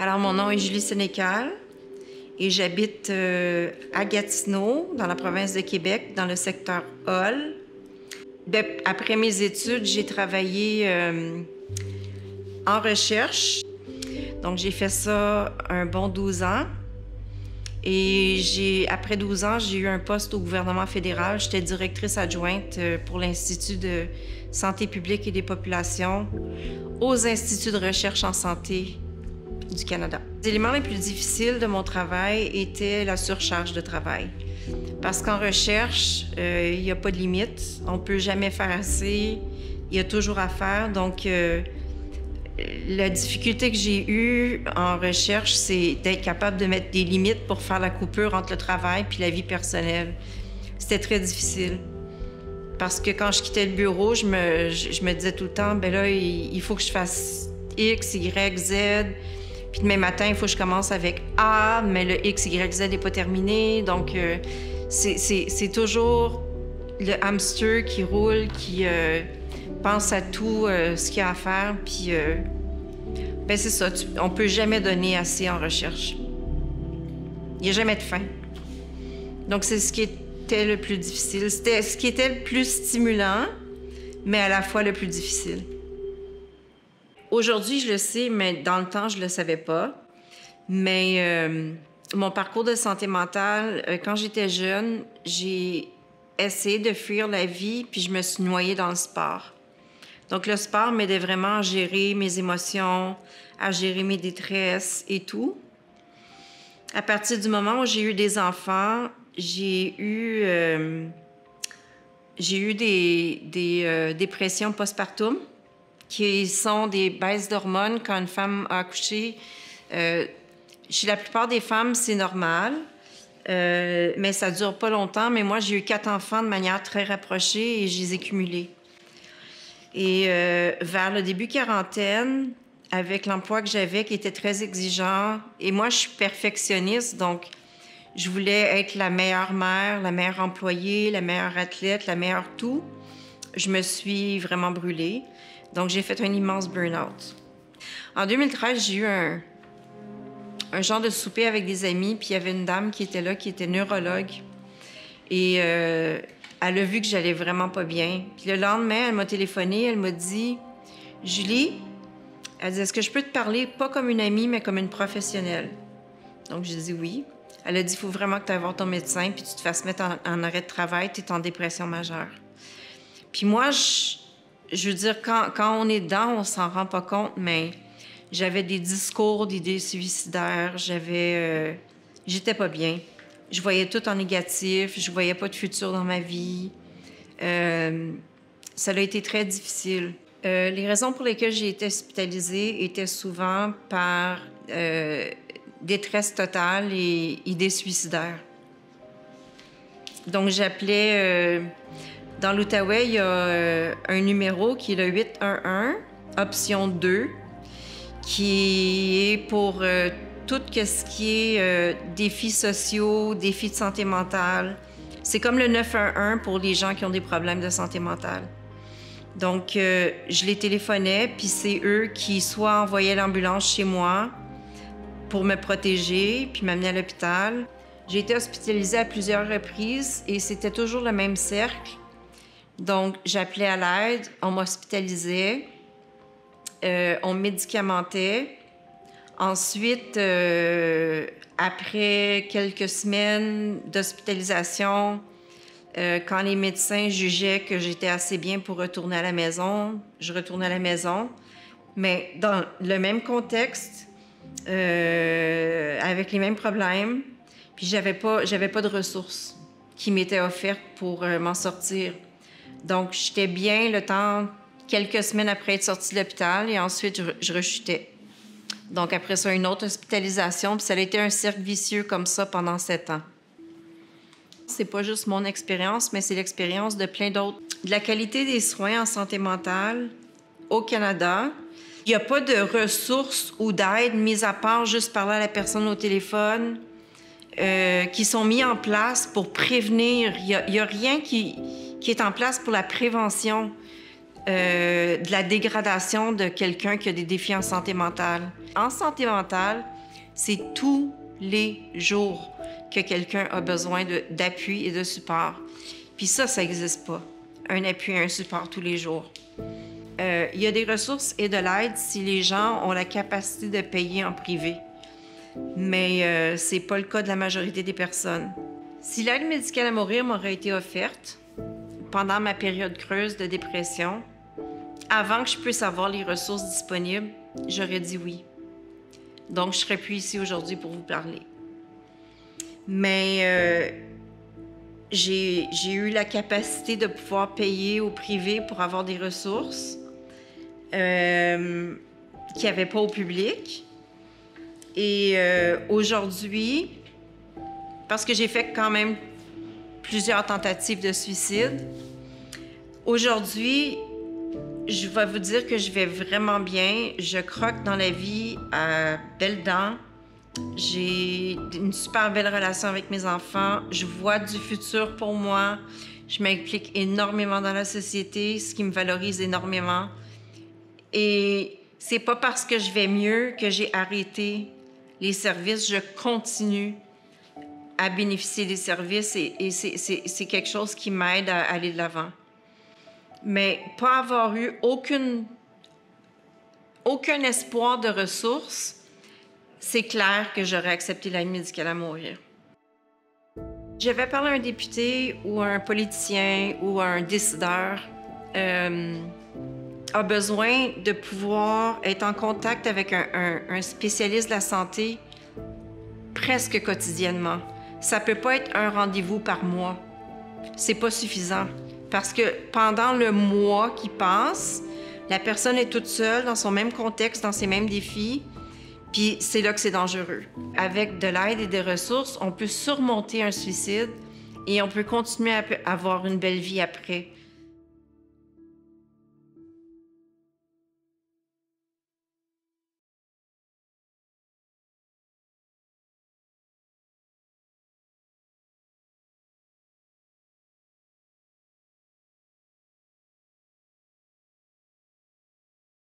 Alors, mon nom est Julie Sénécal et j'habite à Gatineau, dans la province de Québec, dans le secteur Hall. Après mes études, j'ai travaillé en recherche. Donc, j'ai fait ça un bon 12 ans. Et après 12 ans, j'ai eu un poste au gouvernement fédéral. J'étais directrice adjointe pour l'Institut de santé publique et des populations aux instituts de recherche en santé du Canada. Les éléments les plus difficiles de mon travail étaient la surcharge de travail. Parce qu'en recherche, il n'y a pas de limite. On ne peut jamais faire assez. Il y a toujours à faire. Donc, la difficulté que j'ai eue en recherche, c'est d'être capable de mettre des limites pour faire la coupure entre le travail puis la vie personnelle. C'était très difficile. Parce que quand je quittais le bureau, je me disais tout le temps, ben là, il faut que je fasse X, Y, Z. Puis demain matin, il faut que je commence avec A, mais le X, Y, Z n'est pas terminé. Donc, c'est toujours le hamster qui roule, qui pense à tout ce qu'il y a à faire. Puis, ben c'est ça, on peut jamais donner assez en recherche. Il n'y a jamais de fin. Donc, c'est ce qui était le plus difficile. C'était ce qui était le plus stimulant, mais à la fois le plus difficile. Aujourd'hui, je le sais, mais dans le temps, je ne le savais pas. Mais mon parcours de santé mentale, quand j'étais jeune, j'ai essayé de fuir la vie, puis je me suis noyée dans le sport. Donc, le sport m'aidait vraiment à gérer mes émotions, à gérer mes détresses et tout. À partir du moment où j'ai eu des enfants, j'ai eu des dépressions postpartum, qui sont des baisses d'hormones quand une femme a accouché. Chez la plupart des femmes, c'est normal, mais ça ne dure pas longtemps. Mais moi, j'ai eu 4 enfants de manière très rapprochée et je les ai cumulés. Et vers le début quarantaine, avec l'emploi que j'avais qui était très exigeant, et moi, je suis perfectionniste, donc je voulais être la meilleure mère, la meilleure employée, la meilleure athlète, la meilleure tout. Je me suis vraiment brûlée. Donc, j'ai fait un immense burn-out. En 2013, j'ai eu un genre de souper avec des amis, puis il y avait une dame qui était là, qui était neurologue. Et elle a vu que j'allais vraiment pas bien. Puis le lendemain, elle m'a téléphoné, elle m'a dit « Julie, elle dit, est-ce que je peux te parler, pas comme une amie, mais comme une professionnelle? » Donc, j'ai dit oui. Elle a dit « Il faut vraiment que tu ailles voir ton médecin, puis tu te fasses mettre en arrêt de travail, tu es en dépression majeure. » Puis moi, je veux dire, quand on est dedans, on s'en rend pas compte, mais j'avais des discours d'idées suicidaires, j'étais pas bien. Je voyais tout en négatif, je voyais pas de futur dans ma vie. Ça a été très difficile. Les raisons pour lesquelles j'ai été hospitalisée étaient souvent par détresse totale et idées suicidaires. Donc, j'appelais... Dans l'Outaouais, il y a un numéro qui est le 811, option 2, qui est pour tout ce qui est défis sociaux, défis de santé mentale. C'est comme le 911 pour les gens qui ont des problèmes de santé mentale. Donc, je les téléphonais, puis c'est eux qui soit envoyaient l'ambulance chez moi pour me protéger, puis m'amener à l'hôpital. J'ai été hospitalisée à plusieurs reprises et c'était toujours le même cercle. Donc, j'appelais à l'aide, on m'hospitalisait, on me médicamentait. Ensuite, après quelques semaines d'hospitalisation, quand les médecins jugeaient que j'étais assez bien pour retourner à la maison, je retournais à la maison. Mais dans le même contexte, avec les mêmes problèmes, puis j'avais pas de ressources qui m'étaient offertes pour m'en sortir. Donc, j'étais bien le temps, quelques semaines après être sortie de l'hôpital, et ensuite, je rechutais. Donc, après ça, une autre hospitalisation, puis ça a été un cercle vicieux comme ça pendant 7 ans. C'est pas juste mon expérience, mais c'est l'expérience de plein d'autres. De la qualité des soins en santé mentale au Canada, il n'y a pas de ressources ou d'aide, mis à part juste parler à la personne au téléphone, qui sont mis en place pour prévenir. Il y a rien qui est en place pour la prévention. de la dégradation de quelqu'un qui a des défis en santé mentale. En santé mentale, c'est tous les jours que quelqu'un a besoin d'appui et de support. Puis ça n'existe pas, un appui et un support tous les jours. Il y a des ressources et de l'aide si les gens ont la capacité de payer en privé. Mais ce n'est pas le cas de la majorité des personnes. Si l'aide médicale à mourir m'aurait été offerte pendant ma période creuse de dépression, avant que je puisse avoir les ressources disponibles, j'aurais dit oui. Donc, je ne serais plus ici aujourd'hui pour vous parler. Mais j'ai eu la capacité de pouvoir payer au privé pour avoir des ressources qu'il n'y avait pas au public. Et aujourd'hui, parce que j'ai fait quand même plusieurs tentatives de suicide, aujourd'hui, je vais vous dire que je vais vraiment bien. Je croque dans la vie à belles dents. J'ai une super belle relation avec mes enfants. Je vois du futur pour moi. Je m'implique énormément dans la société, ce qui me valorise énormément. Et c'est pas parce que je vais mieux que j'ai arrêté les services. Je continue à bénéficier des services et c'est quelque chose qui m'aide à aller de l'avant. Mais pas avoir eu aucun espoir de ressources, c'est clair que j'aurais accepté l'aide médicale à mourir. Je vais parler à un député ou à un politicien ou à un décideur a besoin de pouvoir être en contact avec un spécialiste de la santé presque quotidiennement. Ça peut pas être un rendez-vous par mois. C'est pas suffisant. Parce que pendant le mois qui passe, la personne est toute seule dans son même contexte, dans ses mêmes défis, puis c'est là que c'est dangereux. Avec de l'aide et des ressources, on peut surmonter un suicide et on peut continuer à avoir une belle vie après.